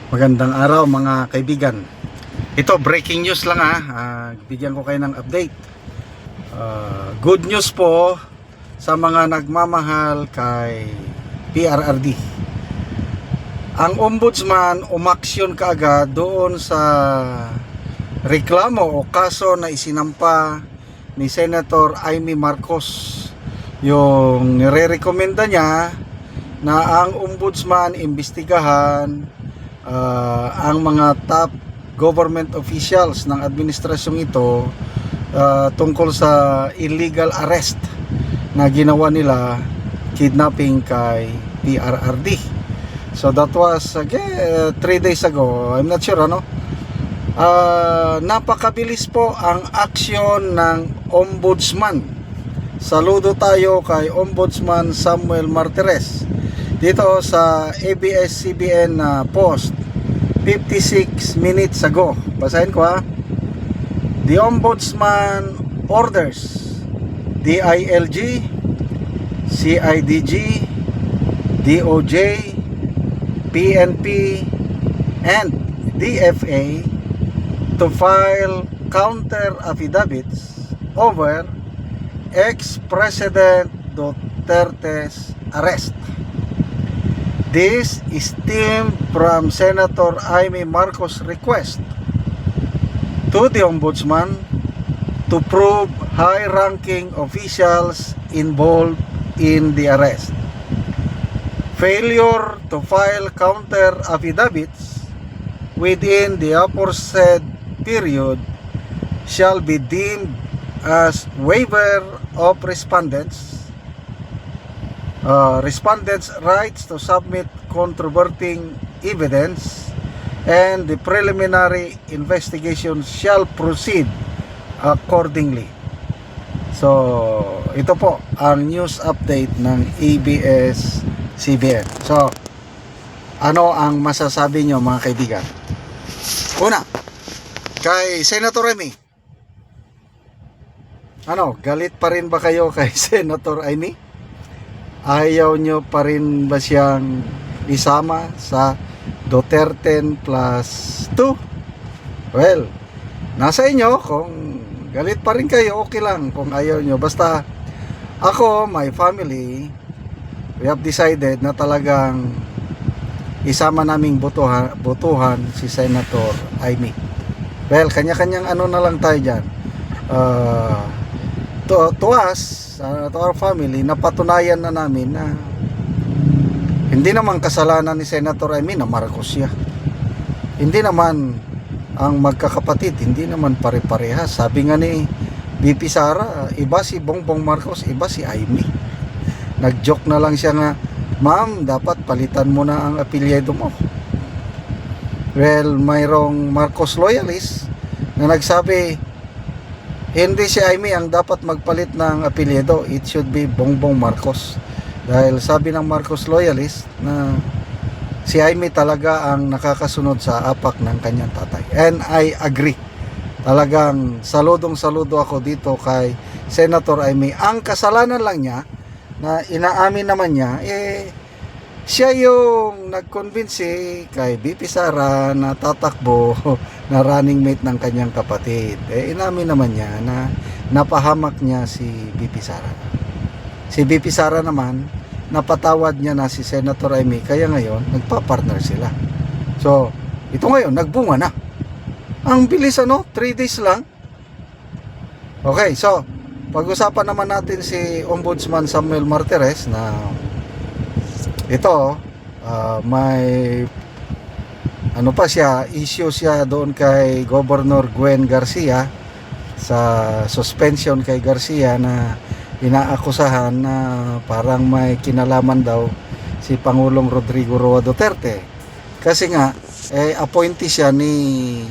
Magandang araw mga kaibigan. Ito breaking news lang bigyan ko kayo ng update. Good news po sa mga nagmamahal kay PRRD. Ang ombudsman umaksyon kaagad doon sa reklamo o kaso na isinampa ni Senator Amy Marcos. Yung nire-recommenda niya na ang ombudsman imbestigahan ang mga top government officials ng administrasyong ito tungkol sa illegal arrest na ginawa nila, kidnapping kay PRRD. So that was 3 days ago. I'm not sure napakabilis po ang aksyon ng ombudsman. Saludo tayo kay Ombudsman Samuel Martires dito sa ABS-CBN post 56 minutes ago. Basahin ko The Ombudsman orders DILG, CIDG, DOJ, PNP, and DFA to file counter affidavits over ex-President Duterte's arrest. This stemmed from Senator Amy Marcos' request to the Ombudsman to prove high-ranking officials involved in the arrest. Failure to file counter affidavits within the aforesaid period shall be deemed as waiver of respondents' rights to submit controverting evidence, and the preliminary investigation shall proceed accordingly. So, ito po ang news update ng ABS-CBN. So, ano ang masasabi nyo mga kaibigan? Una, kay Senator Amy. Galit pa rin ba kayo kay Senator Amy? Ayaw nyo pa rin ba siyang isama sa Duterte plus 2? Well, nasa inyo. Kung galit pa rin kayo, okay lang. Kung ayaw nyo, basta ako, my family, we have decided na talagang isama naming botohan si Senator Amy. Well, kanya-kanyang na lang tayo dyan. To us, to our family, napatunayan na namin na hindi naman kasalanan ni Senator Amy na Marcos siya. Hindi naman ang magkakapatid, hindi naman pare-parehas. Sabi nga ni BP Sara, iba si Bongbong Marcos, iba si Amy. Nag-joke na lang siya nga, ma'am, dapat palitan mo na ang apelyido mo. Well, mayroong Marcos loyalist na nagsabi, hindi si Amy ang dapat magpalit ng apelyido, it should be Bongbong Marcos. Dahil sabi ng Marcos loyalist na si Amy talaga ang nakakasunod sa apak ng kanyang tatay. And I agree. Talagang saludong-saludo ako dito kay Senator Amy. Ang kasalanan lang niya, na inaamin naman niya, siya yung nag-convince kay BP Sara na tatakbo na running mate ng kanyang kapatid. Inamin naman niya na napahamak niya si BP Sara. Si BP Sara naman, napatawad niya na si Senator Amy, kaya ngayon, nagpa-partner sila. So, ito ngayon, nagbunga na. Ang bilis 3 days lang. Okay, so, pag-usapan naman natin si Ombudsman Samuel Martires na ito, may issue siya doon kay Governor Gwen Garcia sa suspension kay Garcia na inaakusahan na parang may kinalaman daw si Pangulong Rodrigo Roa Duterte. Kasi nga, appointee siya ni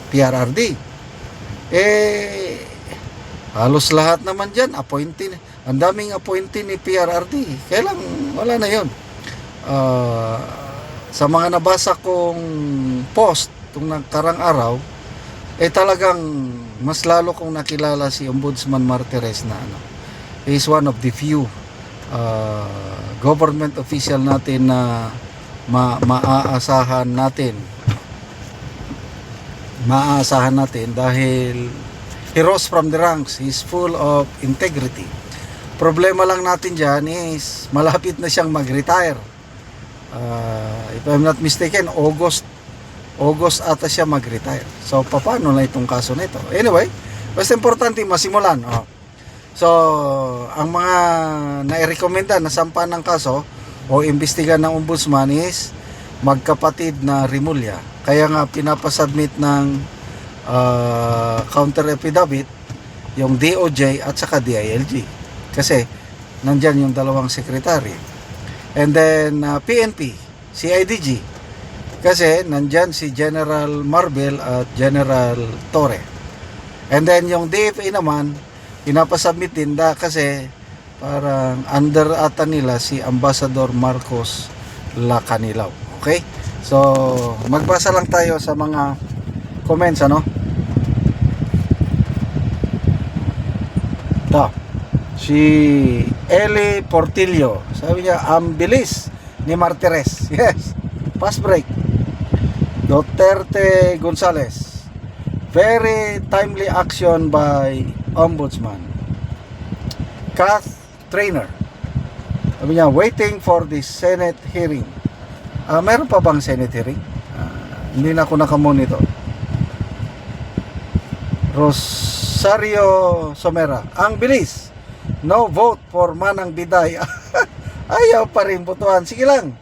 PRRD. Halos lahat naman dyan, appointee. Ang daming appointee ni PRRD. Kaya lang, wala na yun. Sa mga nabasa kong post itong nagkarang araw, talagang mas lalo kong nakilala si Ombudsman Martires na he is one of the few government official natin na maaasahan natin dahil he rose from the ranks. He's full of integrity. Problema lang natin dyan is malapit na siyang mag-retire. If I'm not mistaken, August ata siya mag-retire. So paano na itong kaso na ito? Anyway, basta importante masimulan. So ang mga nairekomenda na sampan ng kaso o imbestigan ng ombudsman is magkapatid na Rimulya. Kaya nga pinapasubmit ng counter affidavit yung DOJ at saka DILG. Kasi nandyan yung dalawang sekretary. And then PNP, CIDG. Kasi nandyan si General Marbel at General Torre. And then yung DFA naman, pinapasubmit din kasi parang under ata nila si Ambassador Marcos Lacanilaw. Okay? So, magbasa lang tayo sa mga comments, ano? Ito. Si Eli Portillo. Sabi niya, ang bilis ni Martires. Yes. Fast break. Duterte Gonzales. Very timely action by Ombudsman. Kath Trainer. Sabi niya, waiting for the Senate hearing. Meron pa bang Senate hearing? Hindi na ako nakamonitor. Rosario Somera. Ang bilis. No vote for Manang Biday. Ayaw pa rin botohan. Sige lang.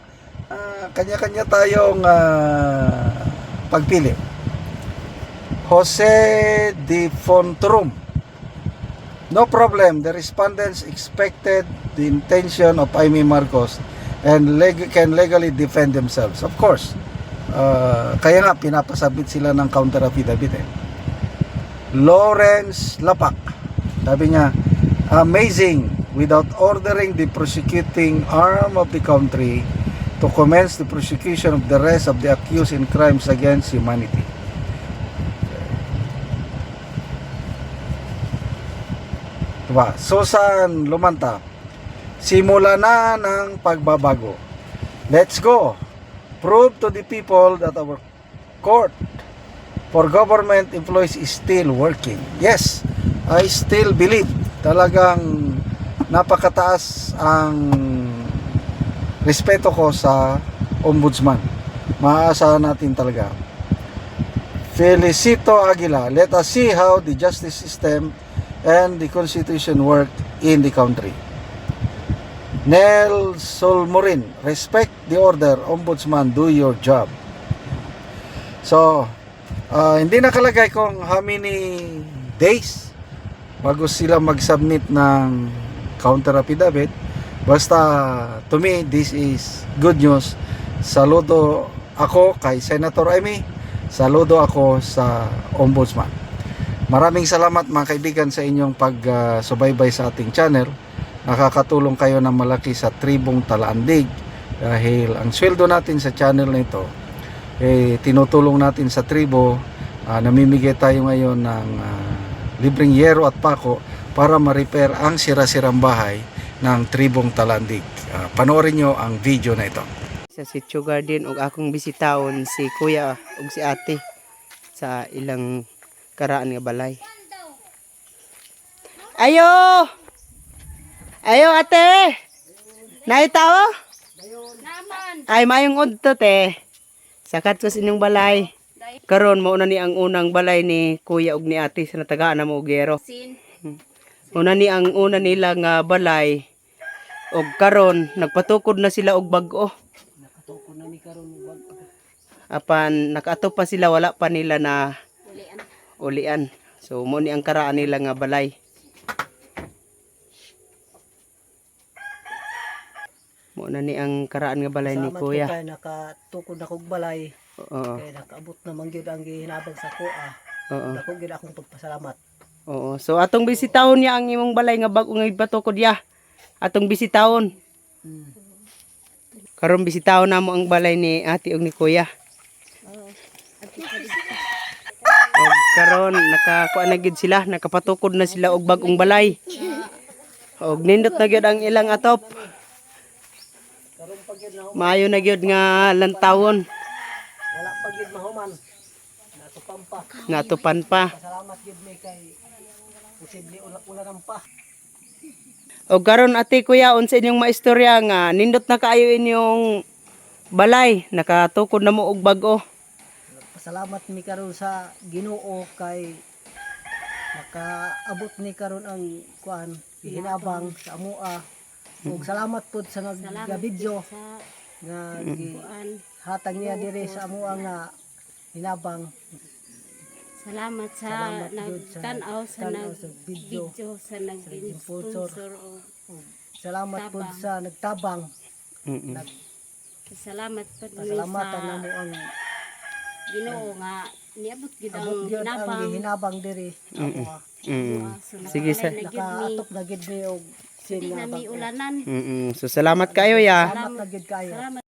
Kanya-kanya tayong pagpili. Jose Di Fontrum. No problem. The respondents expected the intention of Amy Marcos and can legally defend themselves. Of course. Kaya nga pinapasubmit sila ng counter affidavit. Lawrence Lapak. Sabi niya, amazing, without ordering the prosecuting arm of the country to commence the prosecution of the rest of the accused in crimes against humanity. Diba? Susan Lumanta, simula na ng pagbabago. Let's go. Prove to the people that our court for government employees is still working. Yes, I still believe talagang napakataas ang respeto ko sa ombudsman. Maaasahan natin talaga. Felicito Aguila, let us see how the justice system and the constitution work in the country. Nel Solmorin, respect the order, ombudsman, do your job. So, hindi nakalagay kung how many days bago sila mag-submit ng counter affidavit. Basta to me, this is good news. Saludo ako kay Senator Amy. Saludo ako sa ombudsman. Maraming salamat mga kaibigan sa inyong pagsubaybay sa ating channel. Nakakatulong kayo ng malaki sa Tribong Talaandig dahil ang sweldo natin sa channel na ito tinutulong natin sa tribo. Namimigay tayo ngayon ng libreng yero at pako para ma-repair ang sira-sirang bahay ng Tribong Talandig. Panoorin nyo ang video na ito. Sa Sitio Garden ug akong bisitahon si kuya ug si ate sa ilang karaan nga balay. Ayo! Ayo ate! Naitaw? Ay mayong udto te. Sakat ko sa inyong balay. Karon mo na ni ang unang balay ni kuya ug ni ate sa natagaan na mo gero. Una ni ang una nila nga balay og karon nagpatukod na sila og bag-o. Nakatukod na ni karon og bag-o. Apan nakaato pa sila wala pa nila na ulian. So mo ni ang karaan nila nga balay. Mo na ni ang karaan nga balay ni kuya. Kaya nakatukod na kog balay. Oo. Kaya nakaabot naman gyud ang gihinabang sa kuha. Oo. Dako gyud akong pagpasalamat. Oo. So atong bisitahon niya ang imong balay nga bag-o nga ibatukod ya. Atong bisitahon. Karon bisitahon namo ang balay ni ate ug ni kuya. Og karon nakakuha na gid sila, nakapatukod na sila og bag-ong balay. Og nindot na gyud ang ilang atop. gyud na human. Maayo na gyud nga lantawon. Wala pa gyud mahuman. Natupan pa. Natupan pa. Pasalamat gyud mi kay posible ulan pa. O karon ate kuya unsa inyong maistorya nga nindot na kaayo inyong balay nakatukod na mo og bag-o. Pasalamat mi karon sa Ginoo kay makaabot ni karon ang kuan hinabang sa amoa. Ug salamat pud sa nagabidyo nga hatag niya diri sa amoa nga hinabang. Salamat sa Salamat gyud sa nagtanaw sa tanaw sa video. nag-video sa nag-sponsor o Salamat pud sa nagtabang. Nag salamat pa din pasalamatan sa namo ang Ginoo nga niabot gid abot ang gyud ang hinabang. gihinabang diri. Amoa. So, Sige, sa- nakalay na gyud mi. Nakaatok na gid mi og Di na mi ulanan. So salamat kayo ya. Salamat na gid kayo. Salamat.